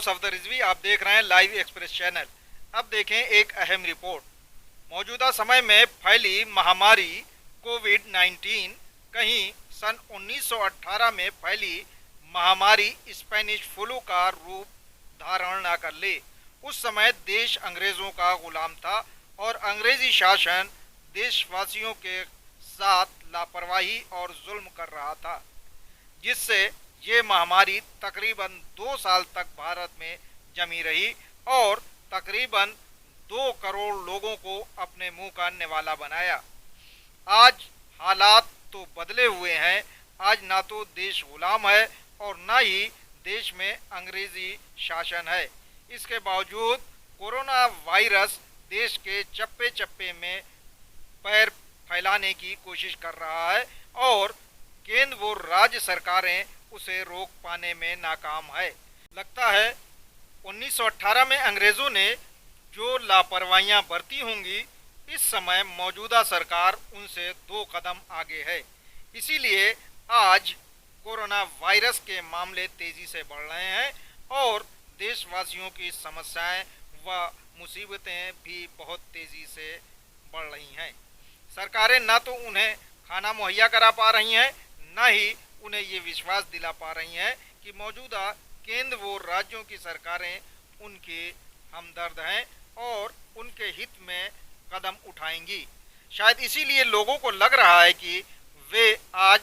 Now Safdar Rizvi, आप देख रहे हैं लाइव एक्सप्रेस चैनल। अब देखें एक अहम रिपोर्ट। मौजूदा समय में फैली महामारी कोविड 19 कहीं सन 1918 में फैली महामारी स्पेनिश फ्लू का रूप धारण न कर ले। उस समय देश अंग्रेजों का गुलाम था और अंग्रेजी शासन देशवासियों के साथ लापरवाही और जुल्म कर रहा था, जिससे ये महामारी तकरीबन 2 साल तक भारत में जमी रही और तकरीबन 2 करोड़ लोगों को अपने मुंह का निवाला बनाया। आज हालात तो बदले हुए हैं। आज ना तो देश गुलाम है और ना ही देश में अंग्रेजी शासन है। इसके बावजूद कोरोना वायरस देश के चप्पे चप्पे में पैर फैलाने की कोशिश कर रहा है और केंद्र व राज्य सरकारें उसे रोक पाने में नाकाम है। लगता है 1918 में अंग्रेजों ने जो लापरवाहियां बरती होंगी, इस समय मौजूदा सरकार उनसे 2 कदम आगे है। इसीलिए आज कोरोना वायरस के मामले तेजी से बढ़ रहे हैं और देशवासियों की समस्याएं व मुसीबतें भी बहुत तेजी से बढ़ रही हैं। सरकारें ना तो उन्हें खाना मुहैया करा पा रही हैं, ना ही उन्हें ये विश्वास दिला पा रही हैं कि मौजूदा केंद्र व राज्यों की सरकारें उनके हमदर्द हैं और उनके हित में कदम उठाएंगी। शायद इसीलिए लोगों को लग रहा है कि वे आज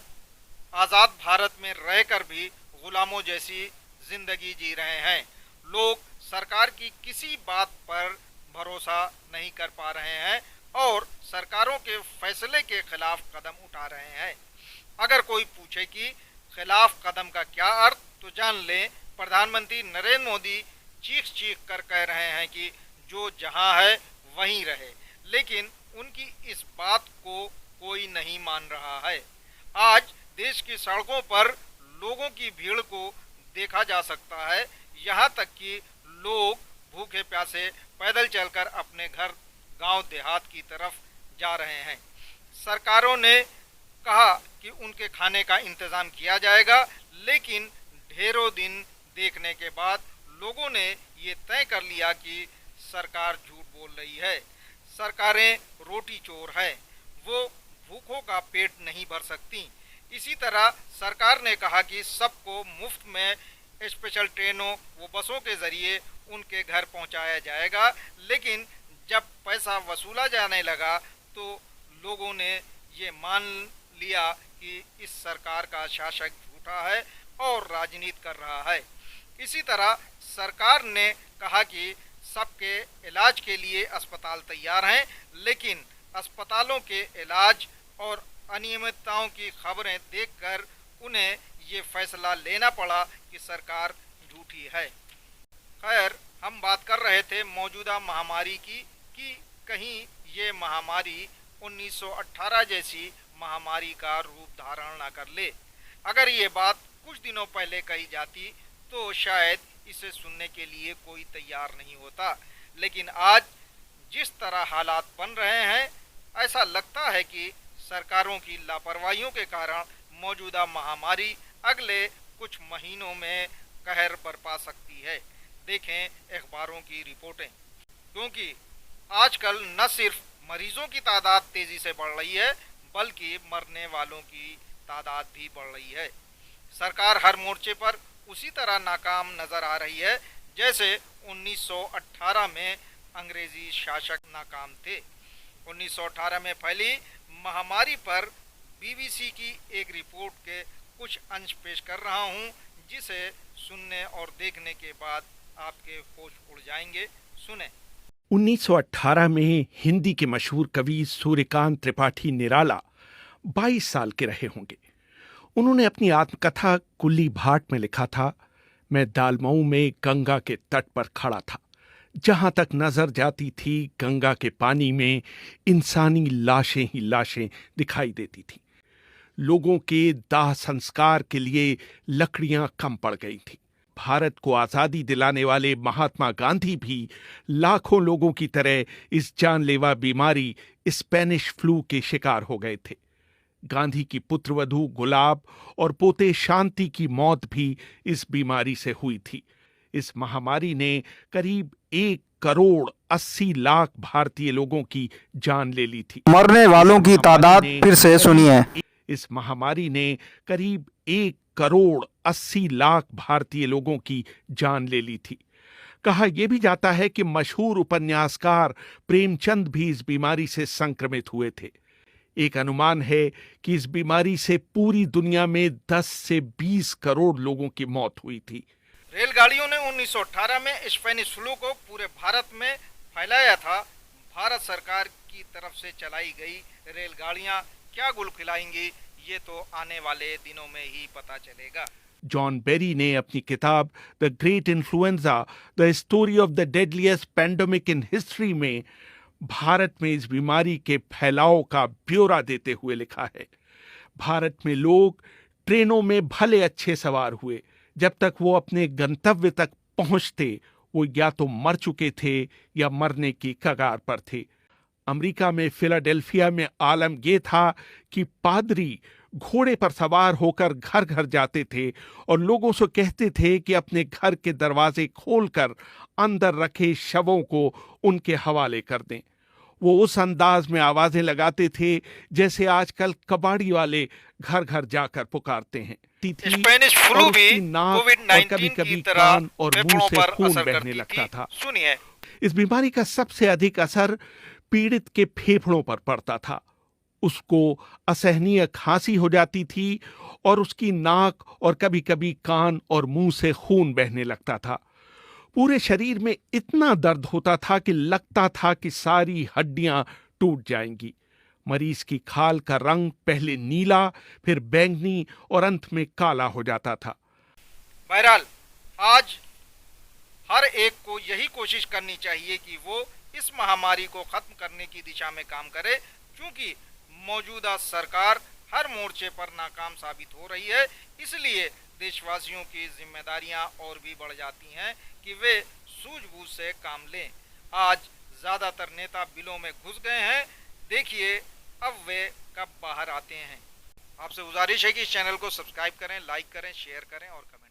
आज़ाद भारत में रहकर भी गुलामों जैसी जिंदगी जी रहे हैं। लोग सरकार की किसी बात पर भरोसा नहीं कर पा रहे हैं और सरकारों के फैसले के खिलाफ कदम उठा रहे हैं। अगर कोई पूछे कि खिलाफ कदम का क्या अर्थ, तो जान लें प्रधानमंत्री नरेंद्र मोदी चीख कर कह रहे हैं कि जो जहां है वहीं रहे, लेकिन उनकी इस बात को कोई नहीं मान रहा है। आज देश की सड़कों पर लोगों की भीड़ को देखा जा सकता है। यहाँ तक कि लोग भूखे प्यासे पैदल चलकर अपने घर गांव देहात की तरफ जा रहे हैं। सरकारों ने कहा कि उनके खाने का इंतजाम किया जाएगा, लेकिन ढेरों दिन देखने के बाद लोगों ने ये तय कर लिया कि सरकार झूठ बोल रही है। सरकारें रोटी चोर है, वो भूखों का पेट नहीं भर सकती। इसी तरह सरकार ने कहा कि सबको मुफ्त में स्पेशल ट्रेनों व बसों के जरिए उनके घर पहुंचाया जाएगा, लेकिन जब पैसा वसूला जाने लगा तो लोगों ने ये मान लिया कि इस सरकार का शासक झूठा है और राजनीति कर रहा है। इसी तरह सरकार ने कहा कि सबके इलाज के लिए अस्पताल तैयार हैं, लेकिन अस्पतालों के इलाज और अनियमितताओं की खबरें देखकर उन्हें ये फैसला लेना पड़ा कि सरकार झूठी है। खैर, हम बात कर रहे थे मौजूदा महामारी की कि कहीं ये महामारी 1918 जैसी महामारी का रूप धारण न कर ले। अगर ये बात कुछ दिनों पहले कही जाती तो शायद इसे सुनने के लिए कोई तैयार नहीं होता, लेकिन आज जिस तरह हालात बन रहे हैं, ऐसा लगता है कि सरकारों की लापरवाहियों के कारण मौजूदा महामारी अगले कुछ महीनों में कहर बरपा सकती है। देखें अखबारों की रिपोर्टें, क्योंकि आजकल न सिर्फ मरीजों की तादाद तेजी से बढ़ रही है, बल्कि मरने वालों की तादाद भी बढ़ रही है। सरकार हर मोर्चे पर उसी तरह नाकाम नजर आ रही है जैसे 1918 में अंग्रेजी शासक नाकाम थे। 1918 में फैली महामारी पर बीबीसी की एक रिपोर्ट के कुछ अंश पेश कर रहा हूं, जिसे सुनने और देखने के बाद आपके होश उड़ जाएंगे। सुने। 1918 में हिंदी के मशहूर कवि सूर्यकांत त्रिपाठी निराला 22 साल के रहे होंगे। उन्होंने अपनी आत्मकथा कुल्ली भाट में लिखा था, मैं दालमऊ में गंगा के तट पर खड़ा था। जहां तक नजर जाती थी गंगा के पानी में इंसानी लाशें ही लाशें दिखाई देती थीं। लोगों के दाह संस्कार के लिए लकड़ियां कम पड़ गई थीं। भारत को आजादी दिलाने वाले महात्मा गांधी भी लाखों लोगों की तरह इस जानलेवा बीमारी स्पेनिश फ्लू के शिकार हो गए थे। गांधी की पुत्रवधू गुलाब और पोते शांति की मौत भी इस बीमारी से हुई थी। इस महामारी ने करीब 1 करोड़ 80 लाख भारतीय लोगों की जान ले ली थी। मरने वालों की तादाद फिर से सुनिए। इस महामारी ने करीब 1 करोड़ 80 लाख भारतीय लोगों की जान ले ली थी। कहा यह भी जाता है कि मशहूर उपन्यासकार प्रेमचंद भी इस बीमारी से संक्रमित हुए थे। एक अनुमान है कि इस बीमारी से पूरी दुनिया में 10 से 20 करोड़ लोगों की मौत हुई थी। रेलगाड़ियों ने 1918 में स्पेनिश फ्लू को पूरे भारत में फैलाया था। भारत सरकार की तरफ से चलाई गई रेलगाड़ियां क्या गुल खिलाएंगी, ये तो आने वाले दिनों में ही पता चलेगा। जॉन बेरी ने अपनी किताब the great influenza the story of the deadliest pandemic in history में भारत में इस बीमारी के फैलाव का ब्यौरा देते हुए लिखा है, भारत में लोग ट्रेनों में भले अच्छे सवार हुए, जब तक वो अपने गंतव्य तक पहुंचते वो या तो मर चुके थे या मरने की कगार पर थे। अमेरिका में फिलाडेल्फिया में आलम यह था कि पादरी घोड़े पर सवार होकर घर घर जाते थे और लोगों से कहते थे कि अपने घर के दरवाजे खोलकर अंदर रखे शवों को उनके हवाले कर दें। वो उस अंदाज में आवाजें लगाते थे जैसे आजकल कबाड़ी वाले घर घर जाकर पुकारते हैं। स्पेनिश फ्लू भी कभी कभी कान और मुंह से खून बहने लगता था। सुनिए, इस बीमारी का सबसे अधिक असर पीड़ित के फेफड़ों पर पड़ता था। उसको असहनीय खांसी हो जाती थी और उसकी नाक और कभी कभी कान और मुंह से खून बहने लगता था। पूरे शरीर में इतना दर्द होता था कि लगता था कि सारी हड्डियां टूट जाएंगी। मरीज की खाल का रंग पहले नीला, फिर बैंगनी और अंत में काला हो जाता था। बहरहाल आज हर एक को यही कोशिश करनी चाहिए कि वो इस महामारी को खत्म करने की दिशा में काम करे, क्योंकि मौजूदा सरकार हर मोर्चे पर नाकाम साबित हो रही है। इसलिए देशवासियों की जिम्मेदारियां और भी बढ़ जाती हैं कि वे सूझबूझ से काम लें। आज ज़्यादातर नेता बिलों में घुस गए हैं, देखिए अब वे कब बाहर आते हैं। आपसे गुजारिश है कि इस चैनल को सब्सक्राइब करें, लाइक करें, शेयर करें और कमेंट